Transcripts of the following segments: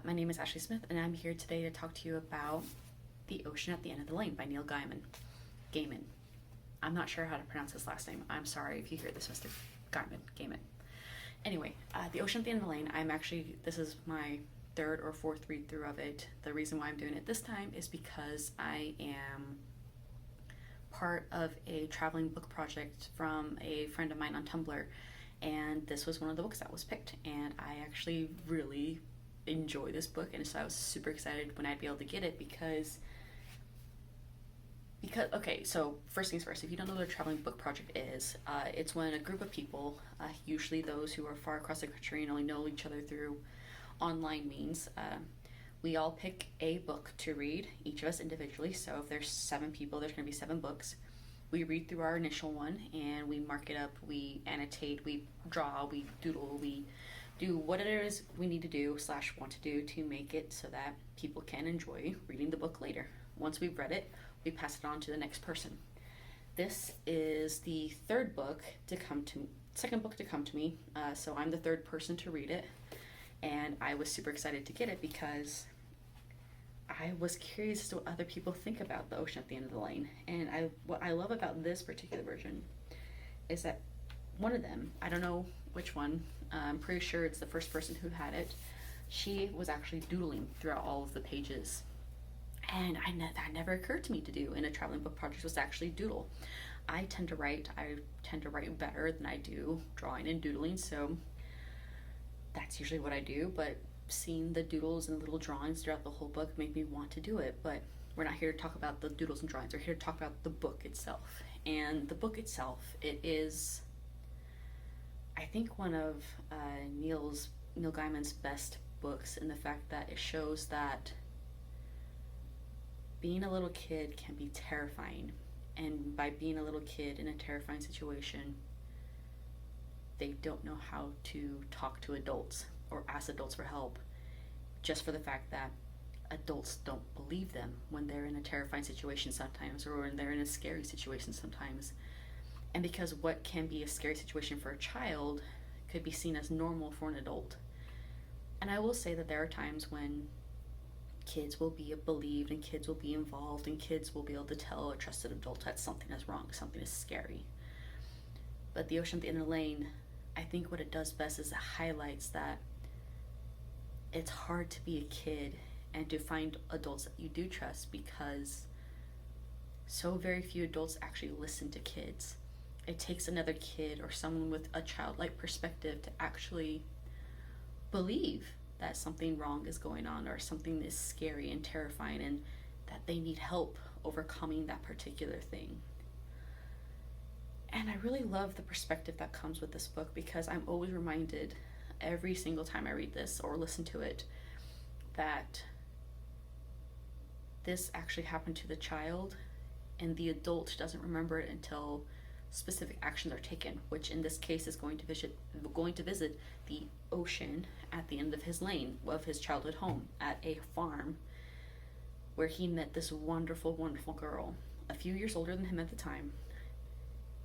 My name is Ashley Smith, and I'm here today to talk to you about The Ocean at the End of the Lane by Neil Gaiman. Gaiman. I'm not sure how to pronounce his last name. I'm sorry if you hear this, Mr. Gaiman. Anyway, The Ocean at the End of the Lane, this is my third or fourth read through of it. The reason why I'm doing it this time is because I am part of a traveling book project from a friend of mine on Tumblr, and this was one of the books that was picked, and I actually really enjoy this book, and so I was super excited when I'd be able to get it because okay, so first things first, if you don't know what a traveling book project is, it's when a group of people, usually those who are far across the country and only know each other through online means, we all pick a book to read, each of us individually. So if there's 7 people, there's going to be 7 books. We read through our initial one and we mark it up, we annotate, we draw, we doodle, we do what it is we need to do / want to do to make it so that people can enjoy reading the book later. Once we've read it, we pass it on to the next person. This is the second book to come to me, so I'm the third person to read it, and I was super excited to get it because I was curious as to what other people think about The Ocean at the End of the Lane. And what I love about this particular version is that one of them, I don't know which one, I'm pretty sure it's the first person who had it, she was actually doodling throughout all of the pages. And that never occurred to me to do in a traveling book project, was to actually doodle. I tend to write better than I do drawing and doodling, so that's usually what I do, but seeing the doodles and little drawings throughout the whole book made me want to do it. But we're not here to talk about the doodles and drawings, we're here to talk about the book itself. And the book itself, it is, I think, one of Neil Gaiman's best books, in the fact that it shows that being a little kid can be terrifying, and by being a little kid in a terrifying situation, they don't know how to talk to adults or ask adults for help, just for the fact that adults don't believe them when they're in a terrifying situation sometimes, or when they're in a scary situation sometimes. And because what can be a scary situation for a child could be seen as normal for an adult. And I will say that there are times when kids will be believed, and kids will be involved, and kids will be able to tell a trusted adult that something is wrong, something is scary. But The Ocean at the End of the Lane, I think what it does best is it highlights that it's hard to be a kid and to find adults that you do trust, because so very few adults actually listen to kids. It takes another kid or someone with a childlike perspective to actually believe that something wrong is going on, or something is scary and terrifying, and that they need help overcoming that particular thing. And I really love the perspective that comes with this book, because I'm always reminded every single time I read this or listen to it that this actually happened to the child, and the adult doesn't remember it until specific actions are taken, which in this case is going to visit the ocean at the end of his lane of his childhood home at a farm, where he met this wonderful, wonderful girl, a few years older than him at the time,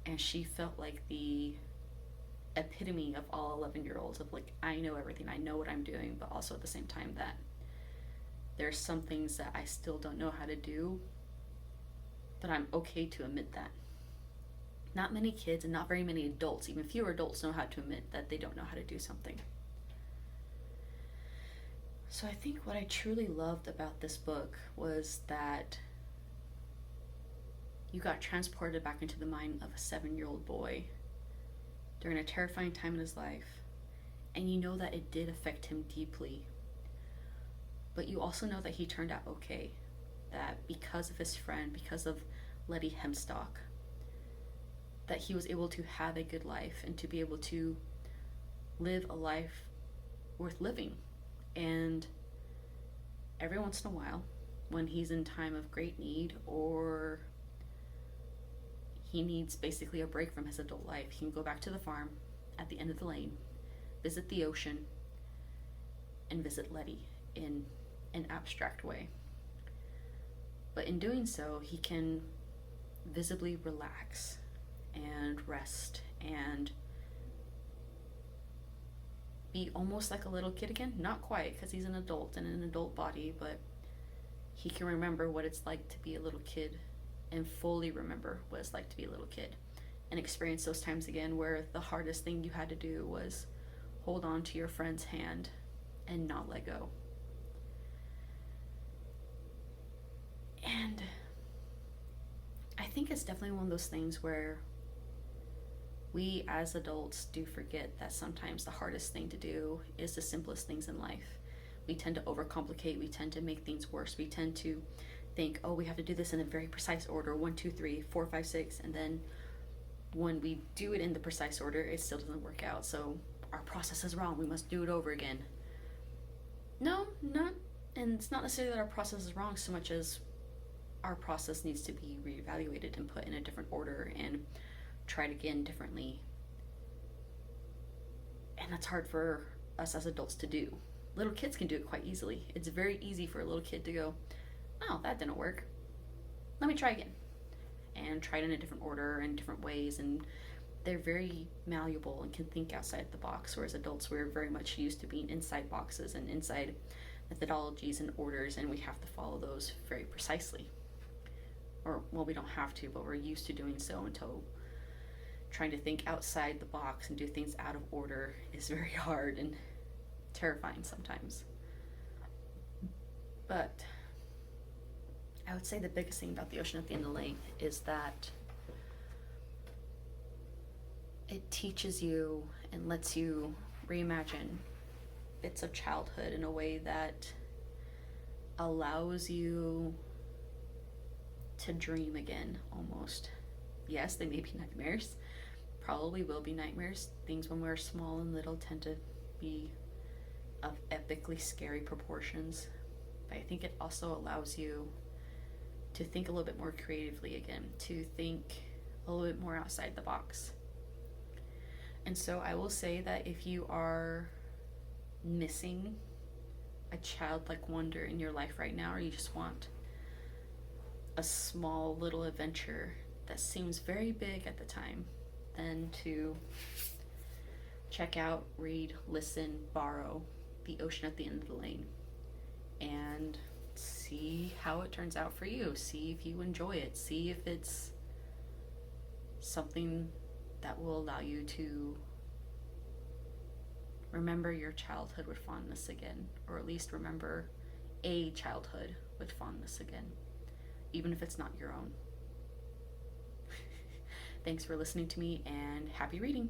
and she felt like the epitome of all 11-year-olds, of like, I know everything, I know what I'm doing, but also at the same time that there's some things that I still don't know how to do, but I'm okay to admit that. Not many kids, and not very many adults, even fewer adults, know how to admit that they don't know how to do something. So I think what I truly loved about this book was that you got transported back into the mind of a 7-year-old boy during a terrifying time in his life, and you know that it did affect him deeply, but you also know that he turned out okay, that because of his friend, because of Letty Hemstock, that he was able to have a good life and to be able to live a life worth living. And every once in a while, when he's in time of great need, or he needs basically a break from his adult life, he can go back to the farm at the end of the lane, visit the ocean, and visit Letty in an abstract way. But in doing so, he can visibly relax and rest and be almost like a little kid again. Not quite, because he's an adult in an adult body, but he can remember what it's like to be a little kid and fully remember what it's like to be a little kid and experience those times again where the hardest thing you had to do was hold on to your friend's hand and not let go. And I think it's definitely one of those things where we as adults do forget that sometimes the hardest thing to do is the simplest things in life. We tend to overcomplicate, we tend to make things worse, we tend to think, oh, we have to do this in a very precise order 1, 2, 3, 4, 5, 6, and then when we do it in the precise order, it still doesn't work out. So our process is wrong, we must do it over again. No, not, and it's not necessarily that our process is wrong so much as our process needs to be reevaluated and put in a different order and tried again differently. And that's hard for us as adults to do. Little kids can do it quite easily. It's very easy for a little kid to go, oh, that didn't work. Let me try again. And try it in a different order and different ways. And they're very malleable and can think outside the box. Whereas adults, we're very much used to being inside boxes and inside methodologies and orders. And we have to follow those very precisely. Or, well, we don't have to, but we're used to doing so until trying to think outside the box and do things out of order is very hard and terrifying sometimes. But I would say the biggest thing about The Ocean at the End of the Lane is that it teaches you and lets you reimagine bits of childhood in a way that allows you to dream again, almost. Yes, they may be nightmares. Probably will be nightmares. Things when we're small and little tend to be of epically scary proportions. But I think it also allows you to think a little bit more creatively again, to think a little bit more outside the box. And so I will say that if you are missing a childlike wonder in your life right now, or you just want a small little adventure that seems very big at the time, then to check out, read, listen, borrow The Ocean at the End of the Lane and see how it turns out for you. See if you enjoy it. See if it's something that will allow you to remember your childhood with fondness again, or at least remember a childhood with fondness again, even if it's not your own. Thanks for listening to me, and happy reading.